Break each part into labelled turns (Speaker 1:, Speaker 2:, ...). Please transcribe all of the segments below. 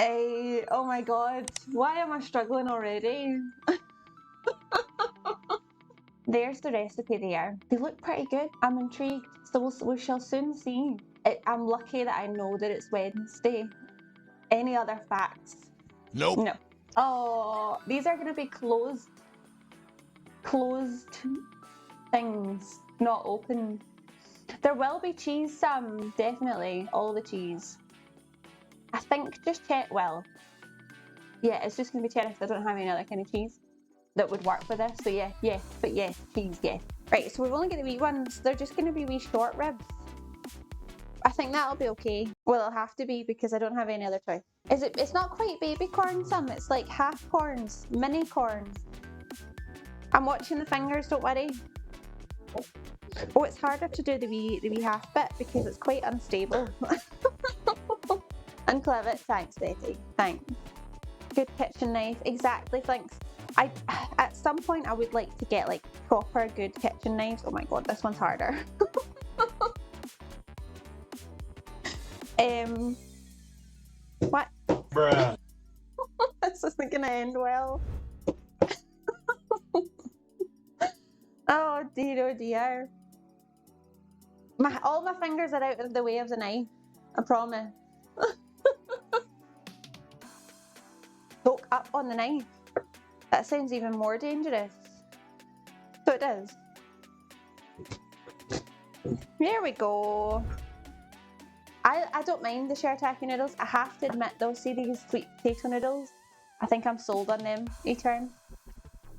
Speaker 1: Oh my god, why am I struggling already? There's the recipe there. They look pretty good. I'm intrigued, so we shall soon see. I'm lucky that I know that it's Wednesday. Any other facts?
Speaker 2: Nope.
Speaker 1: No. Oh, these are going to be closed things, not open. There will be cheese, some, definitely, all the cheese. I think just check, well, yeah, it's just going to be cheddar because I don't have any other kind of cheese that would work for this. So yeah, but yes, cheese, yes. Right, so we've only got the wee ones. They're just going to be wee short ribs. I think that'll be okay. Well, it'll have to be because I don't have any other choice. It's not quite baby corn, some. It's like half corns, mini corns. I'm watching the fingers, don't worry. Oh, it's harder to do the wee half bit because it's quite unstable. And clever, thanks, Betty. Thanks. Good kitchen knife, exactly. Thanks. At some point I would like to get like proper good kitchen knives. Oh my god, this one's harder. What?
Speaker 2: Bruh.
Speaker 1: This isn't gonna end well. Oh dear. All my fingers are out of the way of the knife. I promise. Poke up on the knife. That sounds even more dangerous. So it does. There we go. I don't mind the shirataki noodles. I have to admit though, see these sweet potato noodles? I think I'm sold on them, E-turn.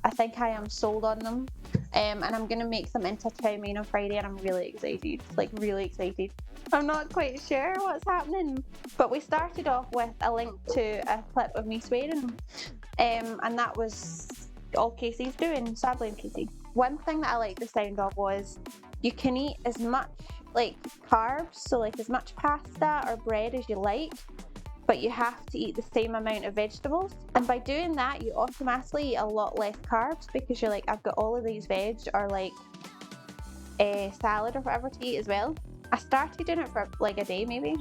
Speaker 1: I think I am sold on them. And I'm going to make them into chow mein on Friday and I'm really excited. Like, really excited. I'm not quite sure what's happening. But we started off with a link to a clip of me swearing. And that was all Casey's doing, so I blame Casey. One thing that I liked the sound of was you can eat as much like carbs, so like as much pasta or bread as you like, but you have to eat the same amount of vegetables. And by doing that, you automatically eat a lot less carbs because you're like, I've got all of these veg or like a salad or whatever to eat as well. I started doing it for like a day maybe.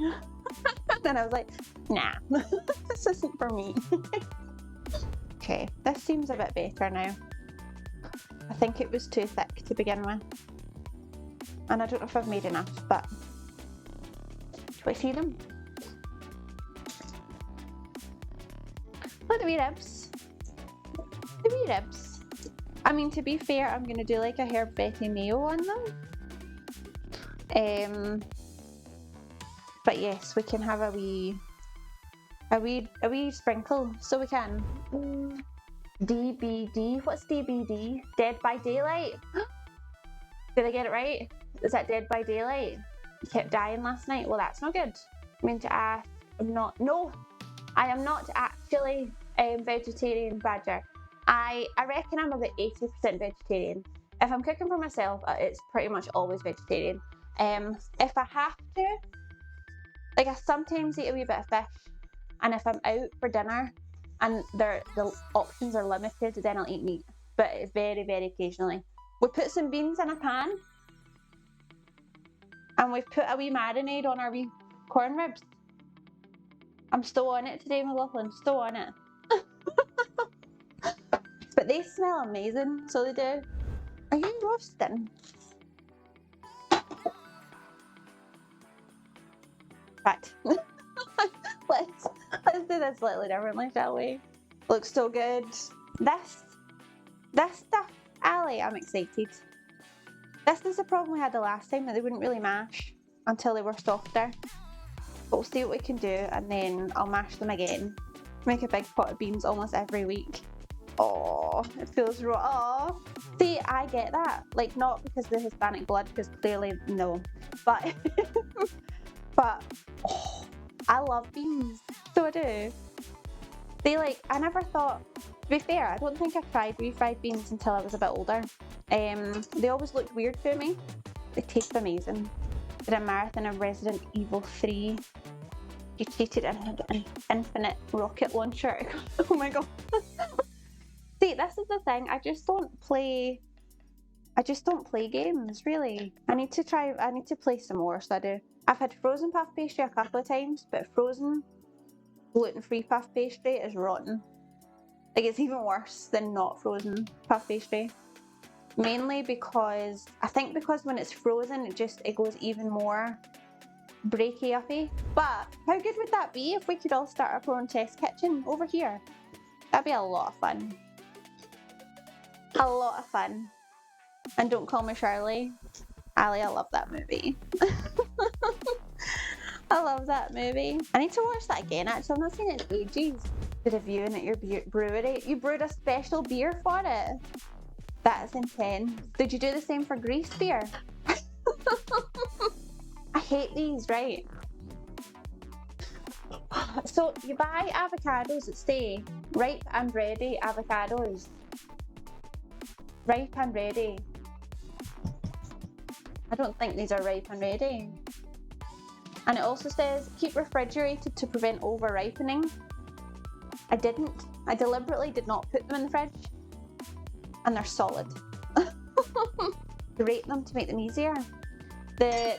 Speaker 1: Then I was like, nah, this isn't for me. Okay, this seems a bit better now. I think it was too thick to begin with. And I don't know if I've made enough, but do I see them? Look at the wee ribs. The wee ribs. I mean, to be fair, I'm going to do like a herb Betty mayo on them. But yes, we can have a wee sprinkle, so we can. DBD, what's DBD? Dead by Daylight? Did I get it right? Is that Dead by Daylight? You kept dying last night? Well, that's not good. I mean to ask, I am not actually vegetarian, Badger. I reckon I'm about 80% vegetarian. If I'm cooking for myself, it's pretty much always vegetarian. If I have to, like I sometimes eat a wee bit of fish, and if I'm out for dinner and the options are limited, then I'll eat meat. But it's very, very occasionally. We put some beans in a pan, and we've put a wee marinade on our wee corn ribs. I'm still on it today, McLaughlin, still on it. But they smell amazing, so they do. Are you roasting? Right. let's do this slightly differently, shall we? Looks so good. This stuff, Ali, I'm excited. This is the problem we had the last time, that they wouldn't really mash until they were softer. But we'll see what we can do, and then I'll mash them again. Make a big pot of beans almost every week. Oh, it feels raw. Oh. See, I get that. Like, not because of the Hispanic blood, because clearly no. But, oh, I love beans. So I do. I never thought, to be fair, I don't think I tried refried beans until I was a bit older. They always looked weird to me. They taste amazing. Did a marathon of Resident Evil 3. You cheated and had an infinite rocket launcher. Oh my god. See, this is the thing. I just don't play games, really. I need to play some more, so I do. I've had frozen puff pastry a couple of times, but frozen, gluten-free puff pastry is rotten. Like, it's even worse than not frozen puff pastry. Mainly because, I think because when it's frozen, it goes even more breaky uppy. But how good would that be if we could all start our own test kitchen over here? That'd be a lot of fun. A lot of fun. And Don't Call Me Shirley. Ali, I love that movie. I love that movie. I need to watch that again, actually. I've not seen it in ages. Did a viewing at your brewery. You brewed a special beer for it. That's intense. Did you do the same for Greece beer? I hate these, right? So you buy avocados that say ripe and ready avocados. Ripe and ready. I don't think these are ripe and ready. And it also says keep refrigerated to prevent over ripening. I didn't. I deliberately did not put them in the fridge. And they're solid. Grate them to make them easier. The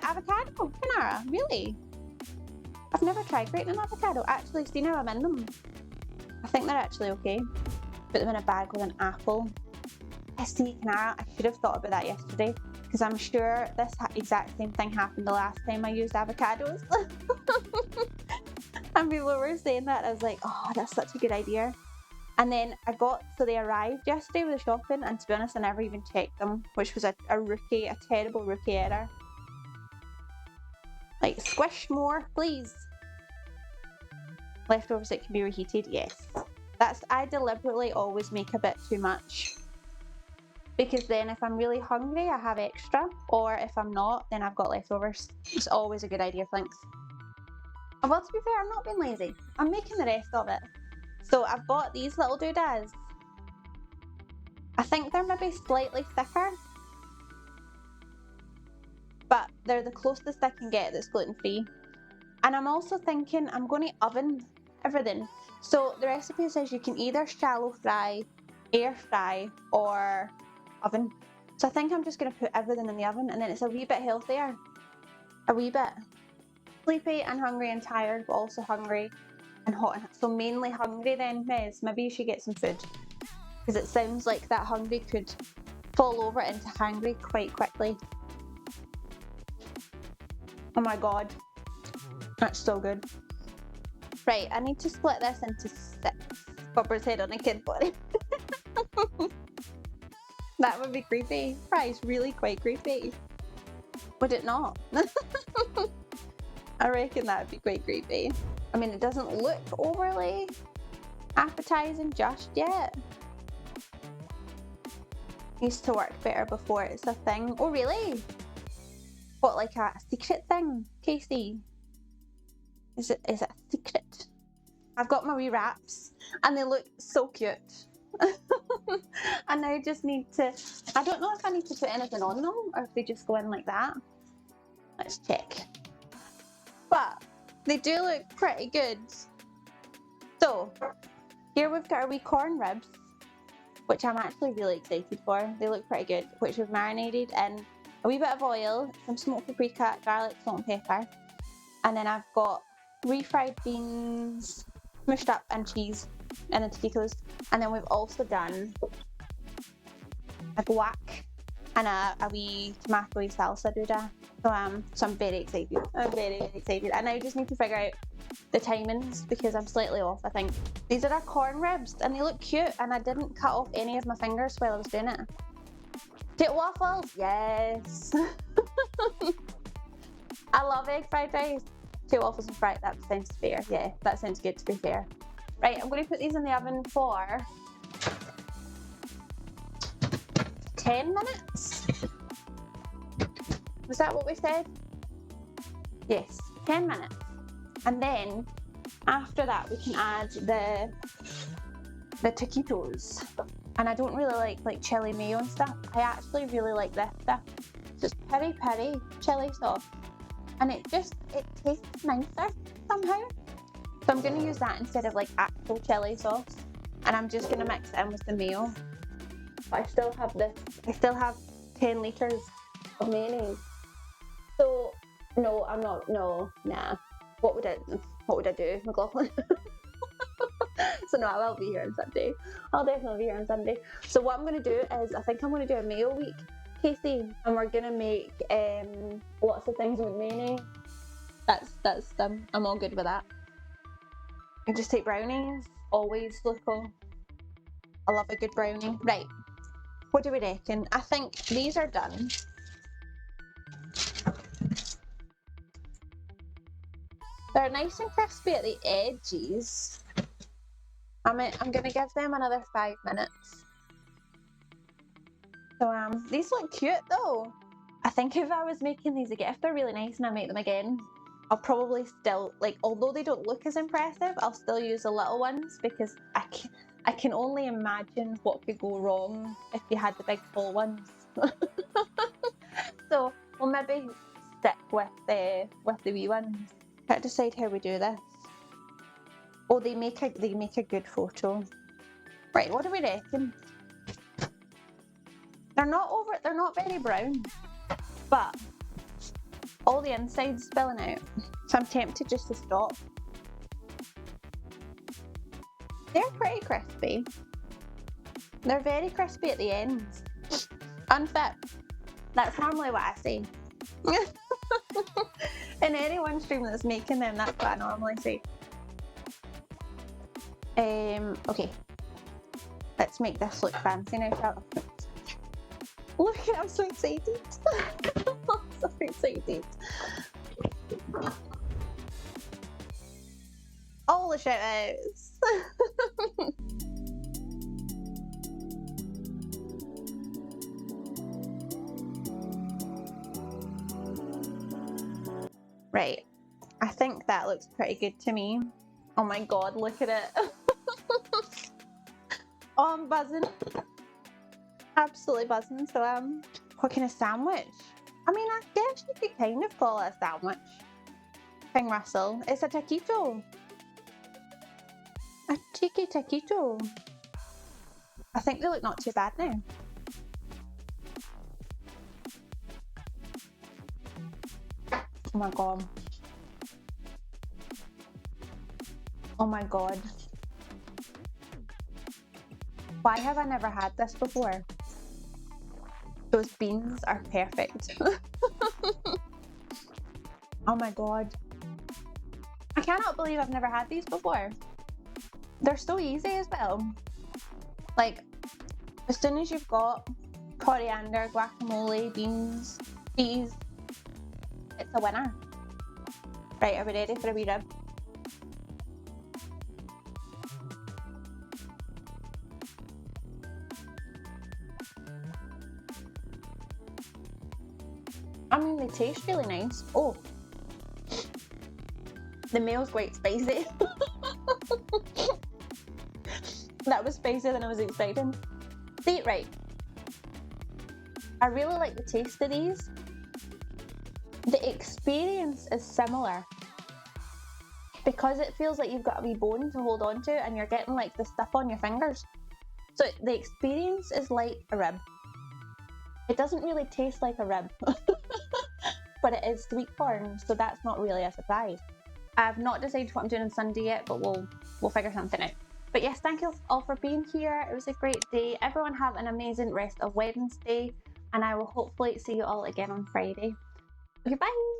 Speaker 1: avocado panara, really? I've never tried grating an avocado. Actually, seen how I'm in them. I think they're actually okay. Put them in a bag with an apple. See, Canara, I should have thought about that yesterday because I'm sure this exact same thing happened the last time I used avocados. And people were saying that. I was like, oh, that's such a good idea. And then so they arrived yesterday with the shopping, and to be honest, I never even checked them, which was a terrible rookie error. Like, squish more, please. Leftovers that can be reheated, yes. I deliberately always make a bit too much. Because then if I'm really hungry, I have extra. Or if I'm not, then I've got leftovers. It's always a good idea, thanks. And well, to be fair, I'm not being lazy. I'm making the rest of it. So I've bought these little doodads. I think they're maybe slightly thicker. But they're the closest I can get that's gluten-free. And I'm also thinking I'm going to oven everything. So the recipe says you can either shallow fry, air fry, or oven. So I think I'm just going to put everything in the oven, and then it's a wee bit healthier. A wee bit. Sleepy and hungry and tired, but also hungry and hot. So mainly hungry then, Mez. Maybe you should get some food. Because it sounds like that hungry could fall over into hangry quite quickly. Oh my god. That's so good. Right, I need to split this into 6. Bobber's head on a kid body. That would be creepy. Fries, really quite creepy. Would it not? I reckon that would be quite creepy. I mean, it doesn't look overly appetizing just yet. Used to work better before it's a thing. Oh, really? What, like a secret thing, Casey? Is it a secret? I've got my wee wraps and they look so cute. And I just need to, I don't know if I need to put anything on them or if they just go in like that. Let's check. But they do look pretty good. So here we've got our wee corn ribs, which I'm actually really excited for. They look pretty good, which we've marinated in a wee bit of oil, some smoked paprika, garlic, salt and pepper. And then I've got refried beans, mushed up, and cheese in the taquitos. And then we've also done a guac and a wee tomato salsa douda. So I'm very excited. I'm very excited. And I just need to figure out the timings because I'm slightly off, I think. These are our corn ribs and they look cute, and I didn't cut off any of my fingers while I was doing it. Potato waffles, yes. I love egg fried rice. Potato waffles and fried, that sounds fair. Yeah, that sounds good, to be fair. Right, I'm going to put these in the oven for 10 minutes. Was that what we said? Yes, 10 minutes. And then after that we can add the taquitos. And I don't really like chili mayo and stuff. I actually really like this stuff. Just peri peri chili sauce. And it tastes nicer somehow. So I'm going to use that instead of like actual chili sauce. And I'm just going to mix it in with the mayo. But I still have 10 litres of mayonnaise. So, no, I'm not, no, nah. What what would I do, McLaughlin? So no, I will be here on Sunday. I'll definitely be here on Sunday. So what I'm going to do is, I think I'm going to do a meal week, Casey, and we're going to make lots of things with mayonnaise. That's I'm all good with that. And just take brownies, always local. I love a good brownie. Right, what do we reckon? I think these are done. They're nice and crispy at the edges. I'm going to give them another 5 minutes. So these look cute though. I think if I was making these again, if they're really nice and I make them again, I'll probably still, like, although they don't look as impressive, I'll still use the little ones because I can only imagine what could go wrong if you had the big full ones. So we'll maybe stick with the wee ones. Try to decide how we do this. Oh, they make a good photo. Right, what do we reckon? They're not very brown, but all the inside's spilling out. So I'm tempted just to stop. They're pretty crispy. They're very crispy at the ends. Unfit. That's normally what I say. In any one stream that's making them, that's what I normally say. Okay. Let's make this look fancy now, shall we? Look, I'm so excited. I'm so excited. All the shout outs. Right. I think that looks pretty good to me. Oh my god, look at it. Oh, I'm buzzing. Absolutely buzzing. So what kind of sandwich? I mean, I guess you could kind of call it a sandwich. King Russell. It's a taquito. A cheeky taquito. I think they look not too bad now. Oh my god. Oh my god. Why have I never had this before? Those beans are perfect. Oh my god. I cannot believe I've never had these before. They're so easy as well. Like, as soon as you've got coriander, guacamole, beans, cheese, it's a winner. Right, are we ready for a wee rib? I mean, they taste really nice. Oh, the meal's quite spicy. That was spicier than I was expecting. See, right. I really like the taste of these. The experience is similar because it feels like you've got a wee bone to hold on to and you're getting like the stuff on your fingers. So the experience is like a rib. It doesn't really taste like a rib, but it is sweet corn, so that's not really a surprise. I've not decided what I'm doing on Sunday yet, but we'll figure something out. But yes, thank you all for being here. It was a great day. Everyone have an amazing rest of Wednesday, and I will hopefully see you all again on Friday. Okay, bye!